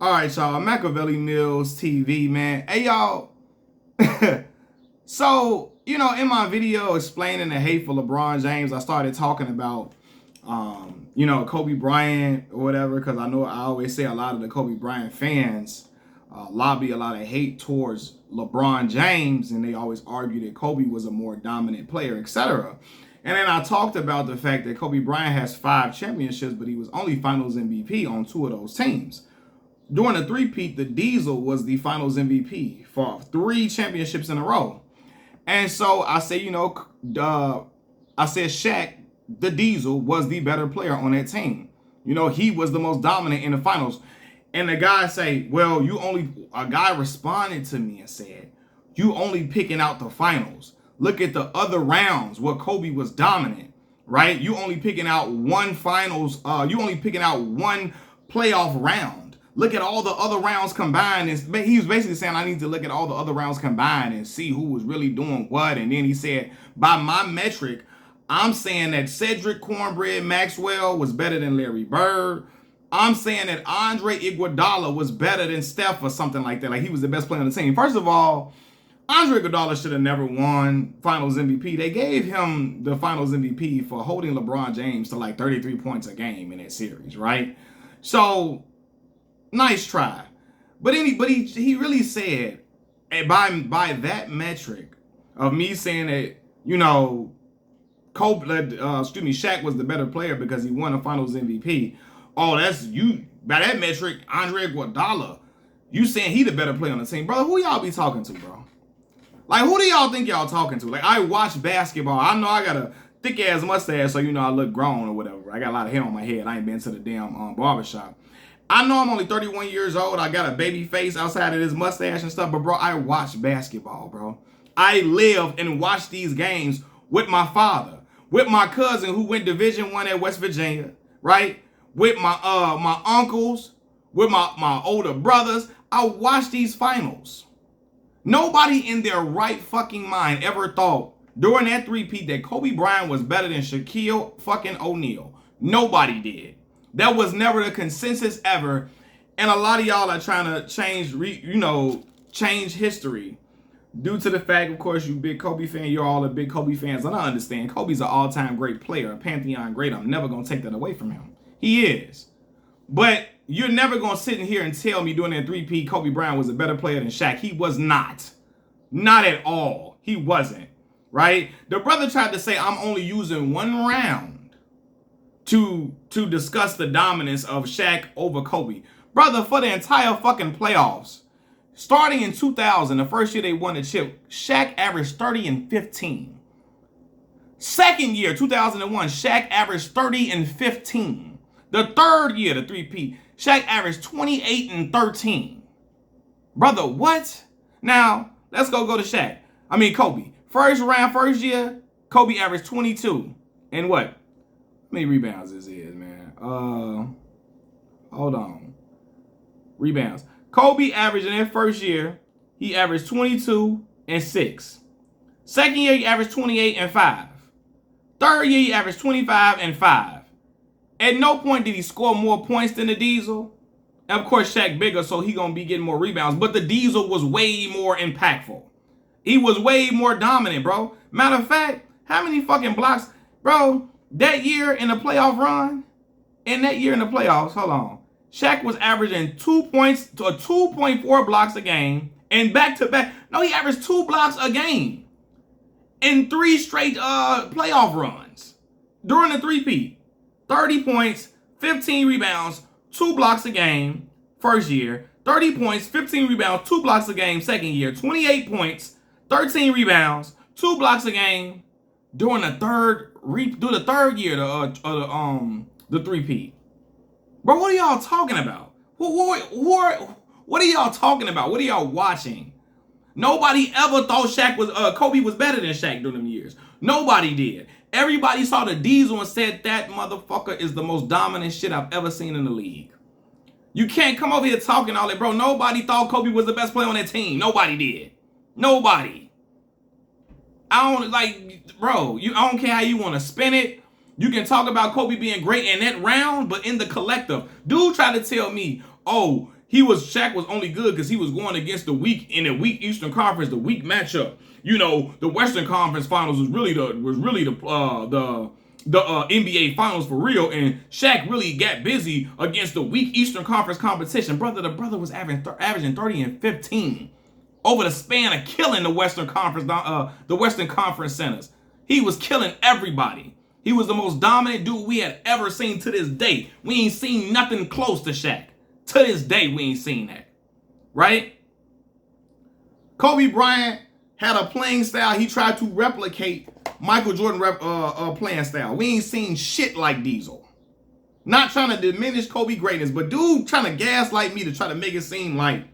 All right, y'all. Machiavelli Mills TV, man. Hey, y'all. So, in my video explaining the hateful LeBron James, I started talking about, Kobe Bryant or whatever, because I know I always say a lot of the Kobe Bryant fans lobby a lot of hate towards LeBron James, and they always argue that Kobe was a more dominant player, etc. And then I talked about the fact that Kobe Bryant has 5 championships, but he was only Finals MVP on 2 of those teams. During the three-peat, the Diesel was the Finals MVP for 3 championships in a row. And so I say, I said Shaq, the Diesel, was the better player on that team. He was the most dominant in the finals. And the guy say, well, a guy responded to me and said, you only picking out the finals. Look at the other rounds where Kobe was dominant, right? You only picking out one finals, you only picking out one playoff round. Look at all the other rounds combined. And he was basically saying, I need to look at all the other rounds combined and see who was really doing what. And then he said, by my metric, I'm saying that Cedric Cornbread Maxwell was better than Larry Bird. I'm saying that Andre Iguodala was better than Steph or something like that. Like he was the best player on the team. First of all, Andre Iguodala should have never won Finals MVP. They gave him the Finals MVP for holding LeBron James to like 33 points a game in that series, right? So, nice try. But he really said, and by that metric of me saying that, Shaq was the better player because he won a Finals MVP. Oh, that's you. By that metric, Andre Iguodala, you saying he the better player on the team, brother? Who y'all be talking to, bro? Like, who do y'all think y'all talking to? Like, I watch basketball. I know I got a thick ass mustache, so I look grown or whatever. I got a lot of hair on my head. I ain't been to the damn barbershop. I know I'm only 31 years old. I got a baby face outside of this mustache and stuff, but bro, I watch basketball, bro. I live and watch these games with my father, with my cousin who went Division I at West Virginia, right? With my uncles, with my older brothers. I watch these finals. Nobody in their right fucking mind ever thought during that three-peat that Kobe Bryant was better than Shaquille fucking O'Neal. Nobody did. That was never the consensus ever. And a lot of y'all are trying to change history due to the fact, of course, you big Kobe fan. You're all a big Kobe fans. And I understand. Kobe's an all-time great player, a Pantheon great. I'm never going to take that away from him. He is. But you're never going to sit in here and tell me during that three-peat Kobe Bryant was a better player than Shaq. He was not. Not at all. He wasn't. Right? The brother tried to say I'm only using one round to discuss the dominance of Shaq over Kobe. Brother, for the entire fucking playoffs, starting in 2000, the first year they won the chip, Shaq averaged 30 and 15. Second year, 2001, Shaq averaged 30 and 15. The third year, the three-peat, Shaq averaged 28 and 13. Brother, what? Now, let's go to Shaq. Kobe. First year, Kobe averaged 22. And what? How many rebounds this is, man? Hold on. Rebounds. Kobe averaged in that first year, he averaged 22 and 6. Second year, he averaged 28 and 5. Third year, he averaged 25 and 5. At no point did he score more points than the Diesel. And of course, Shaq bigger, so he gonna be getting more rebounds. But the Diesel was way more impactful. He was way more dominant, bro. Matter of fact, how many fucking blocks, bro? That year in the playoff run, hold on, Shaq was averaging 2 points to 2.4 blocks a game, and back-to-back, no, he averaged 2 blocks a game in 3 straight playoff runs during the three-peat. 30 points, 15 rebounds, 2 blocks a game, first year. 30 points, 15 rebounds, 2 blocks a game, second year. 28 points, 13 rebounds, 2 blocks a game during the third year, the three-peat. Bro, what are y'all talking about? What are y'all talking about? What are y'all watching? Nobody ever thought Kobe was better than Shaq during them years. Nobody did. Everybody saw the Diesel and said that motherfucker is the most dominant shit I've ever seen in the league. You can't come over here talking all that, bro. Nobody thought Kobe was the best player on that team. Nobody did. Nobody. I don't care how you want to spin it. You can talk about Kobe being great in that round, but in the collective, dude tried to tell me, oh, Shaq was only good because he was going against the weak in the weak Eastern Conference, the weak matchup. The Western Conference Finals was really the NBA Finals for real, and Shaq really got busy against the weak Eastern Conference competition. The brother was averaging 30 and 15 over the span of killing the Western Conference centers. He was killing everybody. He was the most dominant dude we had ever seen to this day. We ain't seen nothing close to Shaq. To this day, we ain't seen that. Right? Kobe Bryant had a playing style. He tried to replicate Michael Jordan playing style. We ain't seen shit like Diesel. Not trying to diminish Kobe greatness, but dude trying to gaslight me to try to make it seem like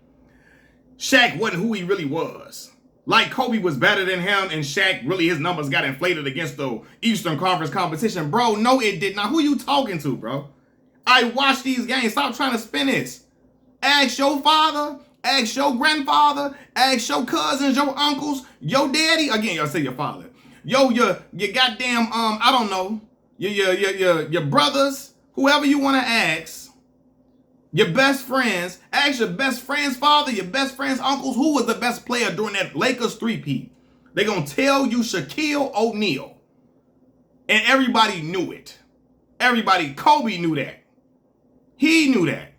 Shaq wasn't who he really was. Like Kobe was better than him, and Shaq, really his numbers got inflated against the Eastern Conference competition. Bro, no it did not. Who you talking to, bro? I watch these games. Stop trying to spin this. Ask your father, ask your grandfather, ask your cousins, your uncles, your daddy. Again, y'all say your father. Yo, your goddamn, I don't know, your brothers, whoever you want to ask, your best friends. Ask your best friend's father, your best friend's uncles, who was the best player during that Lakers three-peat. They're going to tell you Shaquille O'Neal. And everybody knew it. Kobe knew that. He knew that.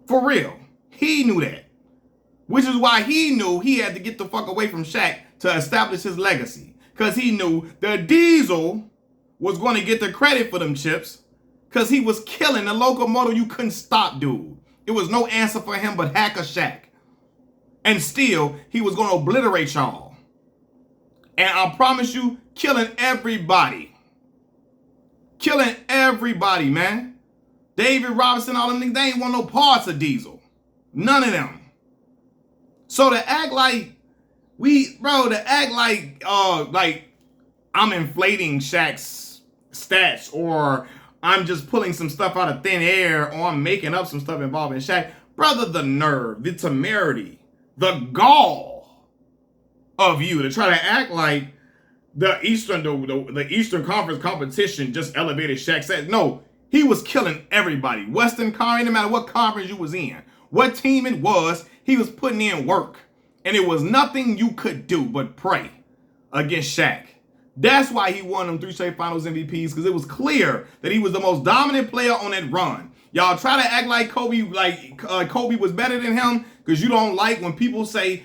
For real. He knew that. Which is why he knew he had to get the fuck away from Shaq to establish his legacy. Because he knew the Diesel was going to get the credit for them chips. Because he was killing the locomotive. You couldn't stop, dude. It was no answer for him but Hacker Shaq. And still, he was going to obliterate y'all. And I promise you, killing everybody. Killing everybody, man. David Robinson, all them niggas, they ain't want no parts of Diesel. None of them. So to act like I'm inflating Shaq's stats, or I'm just pulling some stuff out of thin air, or I'm making up some stuff involving Shaq. Brother, the nerve, the temerity, the gall of you to try to act like the Eastern Conference competition just elevated Shaq's stats. No, he was killing everybody. Western Conference, no matter what conference you was in, what team it was, he was putting in work. And it was nothing you could do but pray against Shaq. That's why he won them 3 straight Finals MVPs, because it was clear that he was the most dominant player on that run. Y'all try to act like Kobe was better than him, because you don't like when people say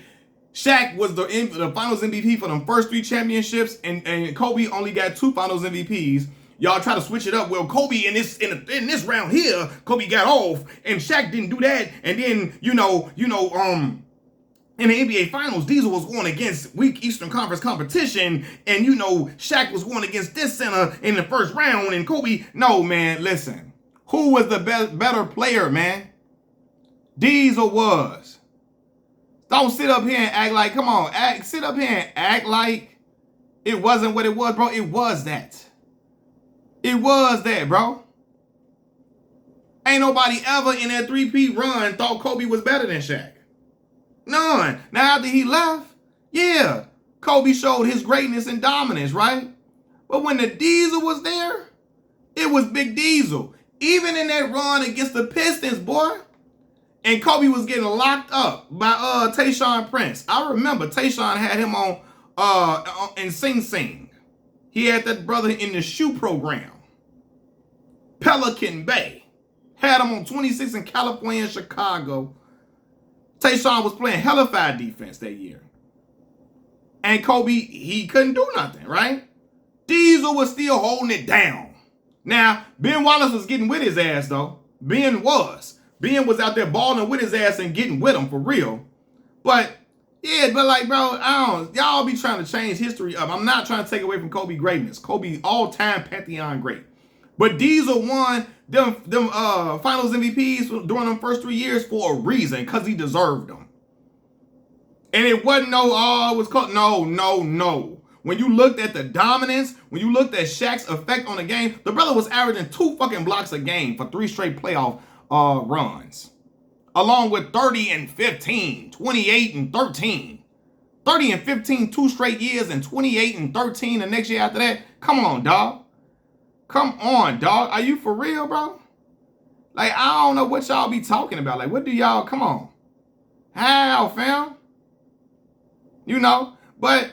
Shaq was the Finals MVP for them first 3 championships, and Kobe only got 2 Finals MVPs. Y'all try to switch it up. Well, Kobe in this round here, Kobe got off, and Shaq didn't do that. And then in the NBA Finals, Diesel was going against weak Eastern Conference competition, and Shaq was going against this center in the first round, and Kobe. No, man, listen. Who was the better player, man? Diesel was. Don't sit up here and act like, come on, sit up here and act like it wasn't what it was, bro. It was that. It was that, bro. Ain't nobody ever in that 3-peat run thought Kobe was better than Shaq. None. Now after he left, yeah, Kobe showed his greatness and dominance, right? But when the Diesel was there, it was Big Diesel. Even in that run against the Pistons, boy. And Kobe was getting locked up by Tayshaun Prince. I remember Tayshaun had him on in Sing Sing. He had that brother in the shoe program. Pelican Bay. Had him on 26 in California and Chicago. Tayshaun was playing hellified defense that year. And Kobe, he couldn't do nothing, right? Diesel was still holding it down. Now, Ben Wallace was getting with his ass, though. Ben was. Ben was out there balling with his ass and getting with him for real. But, yeah, but bro, y'all be trying to change history up. I'm not trying to take away from Kobe greatness. Kobe, all-time Pantheon great. But Diesel won them Finals MVPs during them first 3 years for a reason, because he deserved them. And it wasn't no. When you looked at the dominance, when you looked at Shaq's effect on the game, the brother was averaging 2 fucking blocks a game for 3 straight playoff runs. Along with 30 and 15, 28 and 13. 30 and 15 2 straight years, and 28 and 13 the next year after that. Come on, dog. Come on, dog. Are you for real, bro? Like, I don't know what y'all be talking about. Like, what do y'all, come on. How, fam? You know? But,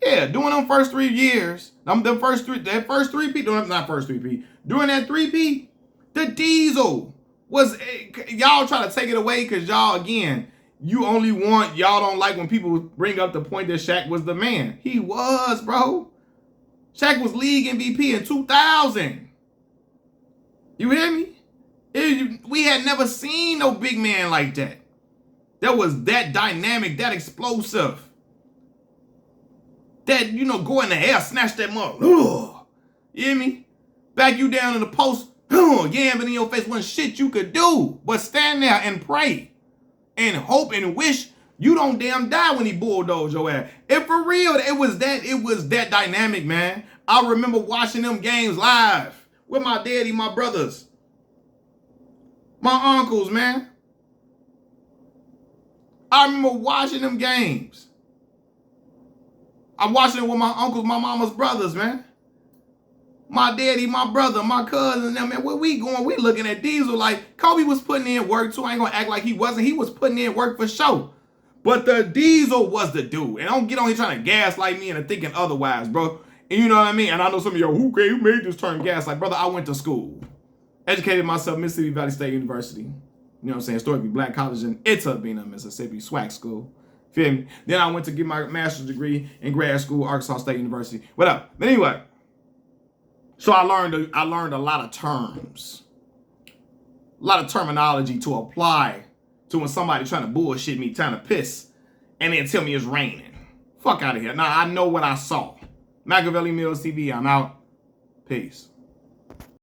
yeah, doing them first 3 years, that first 3P, not first 3P, during that 3P, the Diesel was, y'all try to take it away because y'all, again, y'all don't like when people bring up the point that Shaq was the man. He was, bro. Shaq was league MVP in 2000. You hear me? We had never seen no big man like that. That was that dynamic, that explosive. That, go in the air, snatch that mug. You hear me? Back you down in the post, yamming in your face, wasn't shit you could do. But stand there and pray. And hope and wish you don't damn die when he bulldozed your ass. And for real, it was that dynamic, man. I remember watching them games live with my daddy, my brothers, my uncles, man. I remember watching them games. I'm watching it with my uncles, my mama's brothers, man. My daddy, my brother, my cousin, them, man. Where we going? We looking at Diesel like Kobe was putting in work too. I ain't gonna act like he wasn't. He was putting in work for sure. But the Diesel was the dude. And don't get on here trying to gaslight me into thinking otherwise, bro. And you know what I mean? And I know some of y'all, who made this term gaslight? Brother, I went to school. Educated myself, Mississippi Valley State University. You know what I'm saying? Historically Black College in Itabena, Mississippi, SWAC school. Feel me? Then I went to get my master's degree in grad school, Arkansas State University. Whatever. But anyway, so I learned a lot of terms, a lot of terminology to apply to when somebody trying to bullshit me, trying to piss, and then tell me it's raining. Fuck out of here. Now I know what I saw. Machiavelli Mills TV, I'm out. Peace.